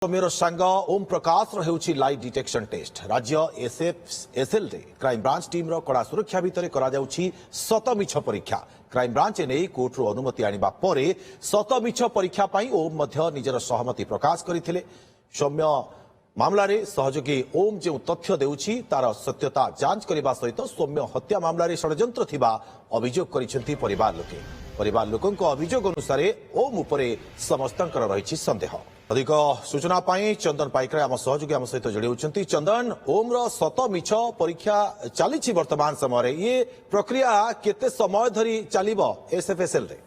सौम्यर सांग Om Prakash होउछि light detection test राज्य एसएफएसएल रे क्राइम ब्रांच टीम रो कड़ा सुरक्षा भितर करा जाउछि सत मिछ परीक्षा। क्राइम ब्रांच ने कोर्ट रो अनुमति आनिबा परे सत मिछ परीक्षा पई ओम मध्य निजर सहमति प्रकाश करथिले। सौम्य मामला रे सहयोगी ओम जो तथ्य देउछि तार सत्यता जांच करबा सहित सौम्य हत्या मामला रे षडयंत्र थिबा अभियोग करिसेंती परिवार लोके। परिवार लोकंक अभियोग अनुसार ओम उपरे समस्तंकर रहिछि संदेह। अधिक सूचना पाई चंदन पाइकरा आम सहयोगी आम सहित जोड़ी होती। चंदन, ओम रो सत मिछ परीक्षा चली वर्तमान समय ये प्रक्रिया केते समय धरी चलिबो एसएफएसएल रे?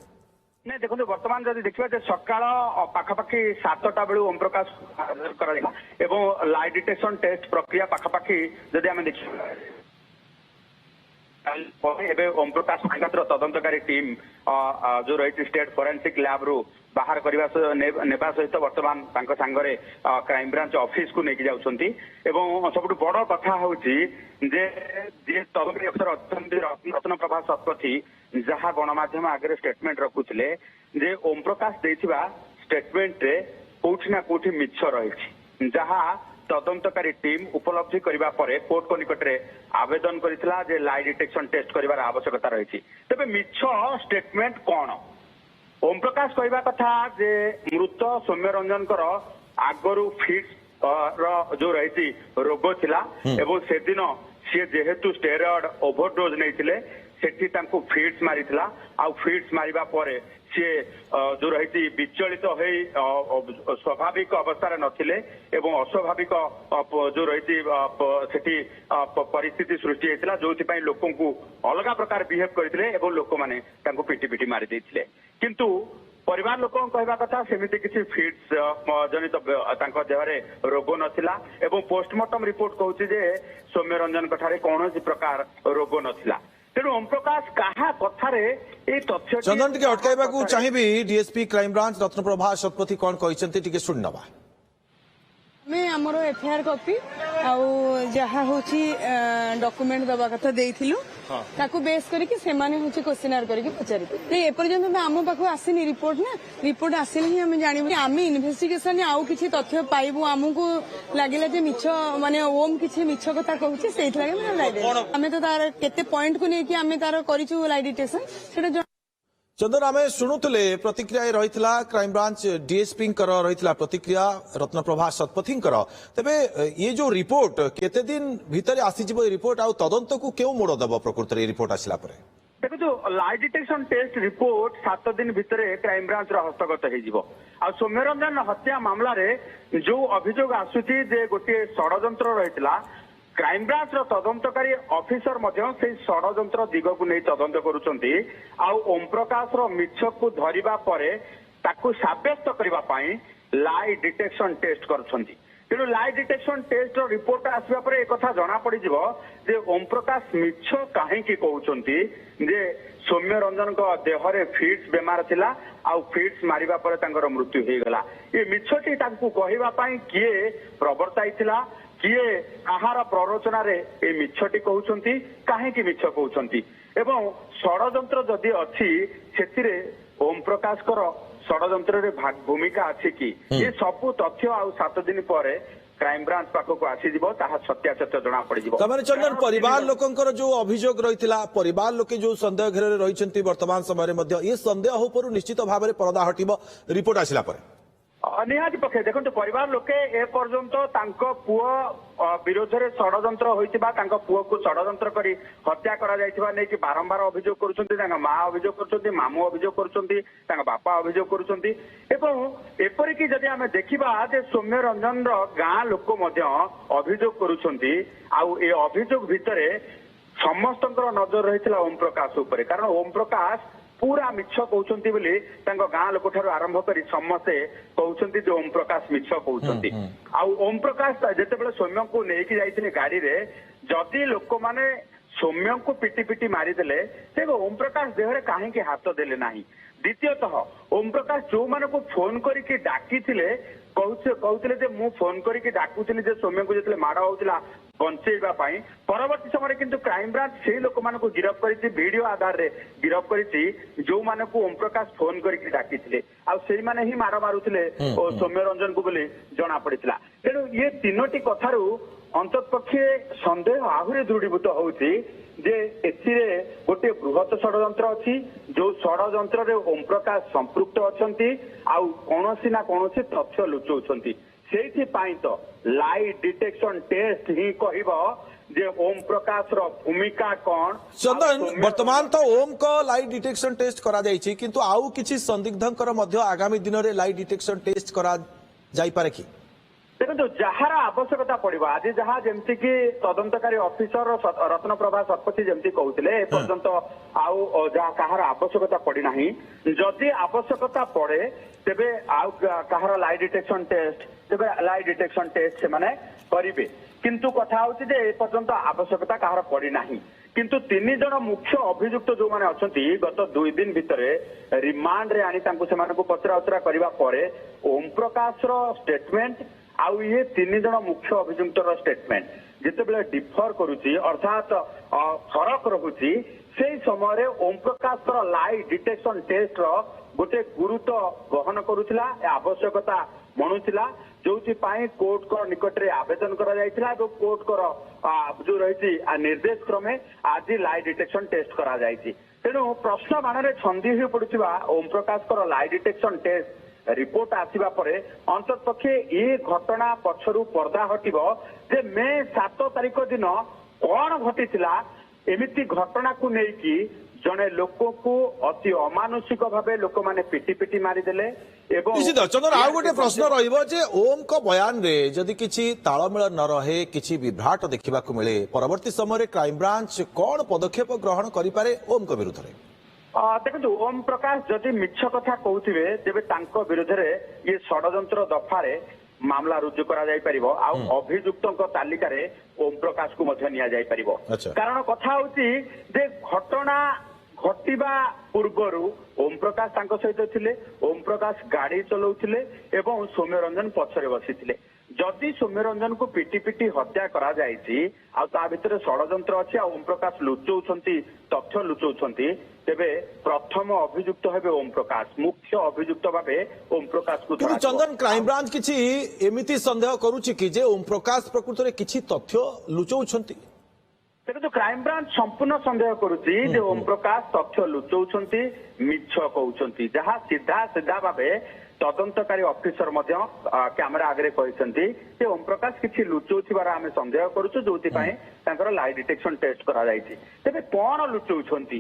नहीं देखो वर्तमान जब देखा सकाल पाखापाखि 7टा बेलू ओम प्रकाश एवं लाइट डिटेक्शन टेस्ट प्रक्रिया पाखापाखि जदि आम देखिए ओम प्रकाश तदंतकारी टीम जो रही स्टेट फोरेंसिक लैब रु बाहर करने सहित वर्तमान सांगरे क्राइम ब्रांच ऑफिस को लेकिन जाउछंती। एवं सब बड़ कथा हूँ तदंतकारी अफसर अच्छा रत्न प्रभा शतपथी जहाँ गणमाध्यम आगे स्टेटमेंट रखुले जे ओम प्रकाश देथिबा स्टेटमेंट रे कोठी ना कोठी मिछ रही जहाँ तदंतकारी टीम उपलब्धि करबा परे कोर्ट को निकट रे आवेदन करितला जे लाई डिटेक्शन टेस्ट करिवार आवश्यकता रही। तबे मिछ स्टेटमेंट कौन? ओम प्रकाश कहवा कथा जे मृत सौम्य रंजन आगरू फिट्स जो रही रोग थिला एवं से दिन सी जेहेतु स्टेरॉयड ओवरडोज नहीं सेठी तांको फिट्स मारिथिला आ फिट्स मारिबा परे सी जो रही विचलित हो स्वाभाविक अवस्था नथिले एवं अस्वाभाविक जो रही सेठी परिस्थिति सृष्टि होता जो लोकंकु अलग प्रकार बिहेव करथिले एवं लोक माने तांको पिटी पिटी मारि देथिले। किंतु परिवार लोक कहवा कथा सेमिति किसी फिट्स जनित तांको देहरे रोग नथिला एवं पोस्टमार्टम रिपोर्ट कहूछि जे सौम्य रंजन ठारे कौनसी प्रकार रोग नथिला। तेणु ओम प्रकाश कहा कथारे ए तथ्य चंदन टिके अटकाइबा को चाहिबी डीएसपी क्राइम ब्रांच रत्न प्रभा शतपथी कोन कहिसेंती टिके सुन नबा। मैं आमर एफआईआर कॉपी जहाँ हूँ डॉक्यूमेंट दबा कथा देइथिलु ताकू बेस करके सेमाने हूँ क्वेश्चनर करके पचारि एपर्यंत आम पाखु आसीनी रिपोर्ट ना रिपोर्ट आसिले ही आम जानबू आम इन्वेस्टिगेशन आउ किछि तथ्य पाइबू आमको लगिला जे मिछ माने ओम किछि मिछ कथा कहूछि सेहि लागे आमे तो तार केते पॉइंट को लेके आमे तार करिछु लाइट डिटेक्शन सेटा चंदन आम शुणुले प्रतिक्रिया रही क्राइम ब्रांच डीएसपी रही प्रतिक्रिया रत्न प्रभा शतपथी तेबे ये जो रिपोर्ट केते दिन भितर आसीजिबो रिपोर्ट आ तदंत को केउ मोड़ दब प्रकृत रिपोर्ट आसिला परे? देखो जो लाइट डिटेक्शन टेस्ट रिपोर्ट 7 दिन भितर क्राइम ब्रांच हस्तगत हो सौम्य रंजन हत्या मामला रे जो अभियोग आसुची जे गोटे षडयंत्र रही क्राइम ब्रांच तदंतकारी ऑफिसर से षडयंत्र दिग को नहीं तदंत करुछंती ओम प्रकाश मिछ को धरिबा परे ताकू साब्यस्त करबा पई लाई डिटेक्शन टेस्ट करुछंती। तेणु लाई डिटेक्शन टेस्ट रिपोर्ट आसवा परे एक कथा जना पड़ी जिवो जे ओम प्रकाश मिछ काहेकि कहउछंती जे सौम्य रंजन को देहरे फिट्स बेमार थिला आ फिट्स मारिबा परे तांकर मृत्यु हो गला। ये मिछटी तांकू कहबा पई किए प्रवर्ताइथिला किए कहार प्ररोचना रे ए मिछटी कहउछंती काहेकि मिछ कहउछंती एवं षडयंत्र जदि अछि सेतिरे ओम प्रकाश कर षडयंत्र रे भूमिका अछि कि ये सब तथ्य आ 7 दिन परे क्राइम ब्रांच पाखक आसीजिबो ताहा सत्यासत्य जना पड़िजिबो। तमने चंदन परिवार लोकंकर जो अभियोग रहितला परिवार लोके जो संदेह घेरे रहिसंती वर्तमान समय रे मध्य ये संदेह उपरु निश्चित भाव में पर्दा हटिबो रिपोर्ट आसिला परे निहाती पक्षे देखो परिवार लोके ए पर्यंत पुओ विरोध में षडयंत्र होइतिबा पुओ को षडयंत्र करी हत्या करा जाइतिबा नै कि बारंबार अभियोग करुछंती माँ अभियोग करुछंती मामू अभियोग करुछंती बापा अभियोग करुछंती एवं एपरि कि जदि आमे देखिबा जे सौम्य रंजन गाँ लोक मध्य अभियोग करुछंती आउ ए अभियोग भितरे समस्तंकर नजर रहितला ओम प्रकाश उपरे कारण ओम प्रकाश पूरा मिछ कहउछंती बोली गाँ लोक ठारू आरंभ करी समस्ते कहउछंती जे ओम प्रकाश मिछ कहउछंती आ ओम प्रकाश जेतेबेले सौम्य को नेकी जाइथिले गाड़ी रे जदि लोक माने सौम्य को पिटी पिटी मारिदेले ते ओम प्रकाश देहरे काहे के हाथ देले नाही। द्वितीयतः ओम प्रकाश जो माने को फोन करिके डाकी थिले କହୁଥିଲେ ଯେ ମୁଁ ଫୋନ କରିକି ଡାକୁଥିଲି ଯେ ସୌମ୍ୟକୁ ଯେତେବେଳେ ମାଡ଼ ହଉଥିଲା ବଞ୍ଚେଇବା ପାଇଁ। ପରବର୍ତ୍ତୀ ସମୟରେ କିନ୍ତୁ କ୍ରାଇମବ୍ରାଞ୍ଚ ସେଇ ଲୋକମାନଙ୍କୁ ଗିରଫ କରିଛି, ଭିଡିଓ ଆଧାରରେ ଗିରଫ କରିଛି ଯୋଉମାନଙ୍କୁ ଓମ୍ ପ୍ରକାଶ ଫୋନ କରିକି ଡାକିଥିଲେ, ଆଉ ସେଇମାନେ ହିଁ ମାଡ଼ ମାରୁଥିଲେ ସୌମ୍ୟ ରଞ୍ଜନକୁ ବୋଲି ଜଣା ପଡିଥିଲା। ତେଣୁ ଇଏ ତିନୋଟି କଥାରୁ ଅନ୍ତତଃପକ୍ଷେ ସନ୍ଦେହ ଆହୁରି ଦୃଢୀଭୂତ ହଉଛି ଯେ ଏଥିରେ ଗୋଟିଏ ବୃହତ ଷଡଯନ୍ତ୍ର ଅଛି, ଯୋଉ ଷଡଯନ୍ତ୍ରରେ ଓମ୍ ପ୍ରକାଶ ସମ୍ପୃକ୍ତ ଅଛନ୍ତି ଆଉ କୌଣସି ନା କୌଣସି ତଥ୍ୟ ଲୁଚଉଛନ୍ତି। ସେଇଥିପାଇଁ ତ ଲାଇ ଡିଟେକ୍ସନ ଟେଷ୍ଟ ହିଁ କହିବ ଯେ ଓମ୍ ପ୍ରକାଶର ଭୂମିକା କଣ। ଚନ୍ଦନ, ବର୍ତ୍ତମାନ ତ ଓମ୍ କ ଲାଇ ଡିଟେକ୍ସନ ଟେଷ୍ଟ କରା ଯାଇଛି, କିନ୍ତୁ ଆଉ କିଛି ସନ୍ଦିଗ୍ଧଙ୍କର ମଧ୍ୟ ଆଗାମୀ ଦିନରେ ଲାଇ ଡିଟେକ୍ସନ ଟେଷ୍ଟ କରା ଯାଇପାରେ କି? ଦେଖନ୍ତୁ, ଯାହାର ଆବଶ୍ୟକତା ପଡିବ, ଆଜି ଯାହା ଯେମିତିକି ତଦନ୍ତକାରୀ ଅଫିସର ରତ୍ନପ୍ରଭା ଶତପଥୀ ଯେମିତି କହୁଥିଲେ, ଏପର୍ଯ୍ୟନ୍ତ ଆଉ ଯାହା କାହାର ଆବଶ୍ୟକତା ପଡିନାହିଁ। ଯଦି ଆବଶ୍ୟକତା ପଡେ ତେବେ ଆଉ କାହାର ଲାଇ ଡିଟେକ୍ସନ ଟେଷ୍ଟ ସେମାନେ କରିବେ। କିନ୍ତୁ କଥା ହଉଛି ଯେ ଏପର୍ଯ୍ୟନ୍ତ ଆବଶ୍ୟକତା କାହାର ପଡିନାହିଁ। କିନ୍ତୁ 3 ଜଣ ମୁଖ୍ୟ ଅଭିଯୁକ୍ତ ଯୋଉମାନେ ଅଛନ୍ତି, ଗତ 2 ଦିନ ଭିତରେ ରିମାଣ୍ଡରେ ଆଣି ତାଙ୍କୁ ସେମାନଙ୍କୁ ପଚରାଉଚରା କରିବା ପରେ ଓମ୍ ପ୍ରକାଶର ଷ୍ଟେଟମେଣ୍ଟ ଆଉ ଇଏ 3 ଜଣ ମୁଖ୍ୟ ଅଭିଯୁକ୍ତର ଷ୍ଟେଟମେଣ୍ଟ ଯେତେବେଳେ ଡିଫର କରୁଛି, ଅର୍ଥାତ୍ ଫରକ ରହୁଛି, ସେଇ ସମୟରେ ଓମ୍ ପ୍ରକାଶର ଲାଇ ଡିଟେକ୍ସନ ଟେଷ୍ଟର ଗୋଟେ ଗୁରୁତ୍ୱ ବହନ କରୁଥିଲା, ଆବଶ୍ୟକତା ମଣୁଥିଲା, ଯୋଉଥିପାଇଁ କୋର୍ଟଙ୍କ ନିକଟରେ ଆବେଦନ କରାଯାଇଥିଲା ଏବଂ କୋର୍ଟଙ୍କର ଯୋଉ ରହିଛି ନିର୍ଦ୍ଦେଶ କ୍ରମେ ଆଜି ଲାଇ ଡିଟେକ୍ସନ ଟେଷ୍ଟ କରାଯାଇଛି। ତେଣୁ ପ୍ରଶ୍ନ ବାଣରେ ଛନ୍ଦି ହୋଇ ପଡୁଥିବା ଓମ୍ ପ୍ରକାଶଙ୍କର ଲାଇ ଡିଟେକ୍ସନ ଟେଷ୍ଟ ରିପୋର୍ଟ ଆସିବା ପରେ ଅନ୍ତତଃପକ୍ଷେ ଏ ଘଟଣା ପଛରୁ ପର୍ଦ୍ଦା ହଟିବ ଯେ ମେ 7 ତାରିଖ ଦିନ କଣ ଘଟିଥିଲା। ଏମିତି ଘଟଣାକୁ ନେଇକି ଜଣେ ଲୋକକୁ ଅତି ଅମାନୁଷିକ ଭାବେ ଲୋକମାନେ ପିଟି ମାରିଦେଲେ ଏବଂ ନିଶ୍ଚିତ ଚନ୍ଦନ, ଆଉ ଗୋଟେ ପ୍ରଶ୍ନ ରହିବ ଯେ ଓମ୍ କ ବୟାନରେ ଯଦି କିଛି ତାଳମେଳ ନ ରହେ, କିଛି ବିଭ୍ରାଟ ଦେଖିବାକୁ ମିଳେ, ପରବର୍ତ୍ତୀ ସମୟରେ କ୍ରାଇମବ୍ରାଞ୍ଚ କଣ ପଦକ୍ଷେପ ଗ୍ରହଣ କରିପାରେ ଓମ୍ କ ବିରୁଦ୍ଧରେ? ଦେଖନ୍ତୁ, ଓମ୍ ପ୍ରକାଶ ଯଦି ମିଛ କଥା କହୁଥିବେ ତେବେ ତାଙ୍କ ବିରୁଦ୍ଧରେ ଇଏ ଷଡଯନ୍ତ୍ର ଦଫାରେ ମାମଲା ରୁଜୁ କରାଯାଇପାରିବ, ଆଉ ଅଭିଯୁକ୍ତଙ୍କ ତାଲିକାରେ ଓମ୍ ପ୍ରକାଶକୁ ମଧ୍ୟ ନିଆଯାଇପାରିବ। କାରଣ କଥା ହଉଛି ଯେ ଘଟଣା ଘଟିବା ପୂର୍ବରୁ ଓମ୍ ପ୍ରକାଶ ତାଙ୍କ ସହିତ ଥିଲେ, ଓମ୍ ପ୍ରକାଶ ଗାଡି ଚଲାଉଥିଲେ ଏବଂ ସୌମ୍ୟ ରଞ୍ଜନ ପଛରେ ବସିଥିଲେ। ଯଦି ସୌମ୍ୟ ରଞ୍ଜନକୁ ପିଟି ହତ୍ୟା କରାଯାଇଛି ଆଉ ତା ଭିତରେ ଷଡଯନ୍ତ୍ର ଅଛି ଆଉ ଓମ୍ ପ୍ରକାଶ ଲୁଚଉଛନ୍ତି, ତଥ୍ୟ ଲୁଚଉଛନ୍ତି, ତେବେ ପ୍ରଥମ ଅଭିଯୁକ୍ତ ହେବେ ଓମ୍ ପ୍ରକାଶ, ମୁଖ୍ୟ ଅଭିଯୁକ୍ତ ଭାବେ ଓମ୍ ପ୍ରକାଶକୁ କିନ୍ତୁ ଚନ୍ଦନ, କ୍ରାଇମବ୍ରାଞ୍ଚ କିଛି ଏମିତି ସନ୍ଦେହ କରୁଛି କି ଯେ ଓମ୍ ପ୍ରକାଶ ପ୍ରକୃତରେ କିଛି ତଥ୍ୟ ଲୁଚଉଛନ୍ତି? ଦେଖନ୍ତୁ, କ୍ରାଇମବ୍ରାଞ୍ଚ ସମ୍ପୂର୍ଣ୍ଣ ସନ୍ଦେହ କରୁଛି ଯେ ଓମ୍ ପ୍ରକାଶ ତଥ୍ୟ ଲୁଚଉଛନ୍ତି, ମିଛ କହୁଛନ୍ତି, ଯାହା ସିଧା ଭାବେ ତଦନ୍ତକାରୀ ଅଫିସର ମଧ୍ୟ କ୍ୟାମେରା ଆଗରେ କହିଛନ୍ତି ଯେ ଓମ୍ ପ୍ରକାଶ କିଛି ଲୁଚଉଥିବାର ଆମେ ସନ୍ଦେହ କରୁଛୁ, ଯୋଉଥିପାଇଁ ତାଙ୍କର ଲାଇ ଡିଟେକ୍ସନ ଟେଷ୍ଟ କରାଯାଇଛି। ତେବେ କଣ ଲୁଚଉଛନ୍ତି?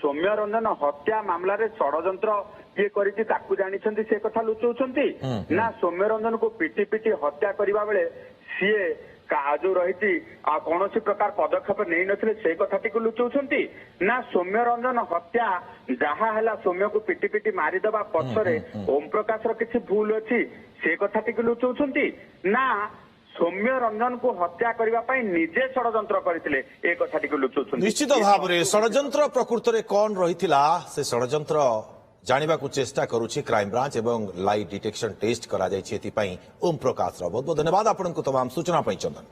ସୌମ୍ୟ ରଞ୍ଜନ ହତ୍ୟା ମାମଲାରେ ଷଡଯନ୍ତ୍ର କିଏ କରିଛି ତାକୁ ଜାଣିଛନ୍ତି, ସେ କଥା ଲୁଚଉଛନ୍ତି ନା ସୌମ୍ୟ ରଞ୍ଜନକୁ ପିଟି ହତ୍ୟା କରିବା ବେଳେ ସିଏ ଯୋଉ ରହିଛି କୌଣସି ପ୍ରକାର ପଦକ୍ଷେପ ନେଇନଥିଲେ ସେଇ କଥାଟିକୁ ଲୁଚଉଛନ୍ତି, ନା ସୌମ୍ୟ ରଞ୍ଜନ ହତ୍ୟା ଯାହା ହେଲା ସୌମ୍ୟକୁ ପିଟି ମାରିଦେବା ପଛରେ ଓମ୍ ପ୍ରକାଶର କିଛି ଭୁଲ ଅଛି ସେ କଥାଟିକୁ ଲୁଚଉଛନ୍ତି, ନା ସୌମ୍ୟ ରଞ୍ଜନକୁ ହତ୍ୟା କରିବା ପାଇଁ ନିଜେ ଷଡଯନ୍ତ୍ର କରିଥିଲେ ଏ କଥାଟିକୁ ଲୁଚଉଛନ୍ତି? ନିଶ୍ଚିତ ଭାବରେ ଷଡଯନ୍ତ୍ର ପ୍ରକୃତରେ କଣ ରହିଥିଲା ସେ ଷଡଯନ୍ତ୍ର ଜାଣିବାକୁ ଚେଷ୍ଟା କରୁଛି କ୍ରାଇମବ୍ରାଞ୍ଚ ଏବଂ ଲାଇ ଡିଟେକ୍ସନ ଟେଷ୍ଟ କରାଯାଇଛି ଏଥିପାଇଁ ଓମ୍ ପ୍ରକାଶର ବହୁତ ବହୁତ ଧନ୍ୟବାଦ ଆପଣଙ୍କୁ ତମାମ ସୂଚନା ପାଇଁ ଚନ୍ଦନ।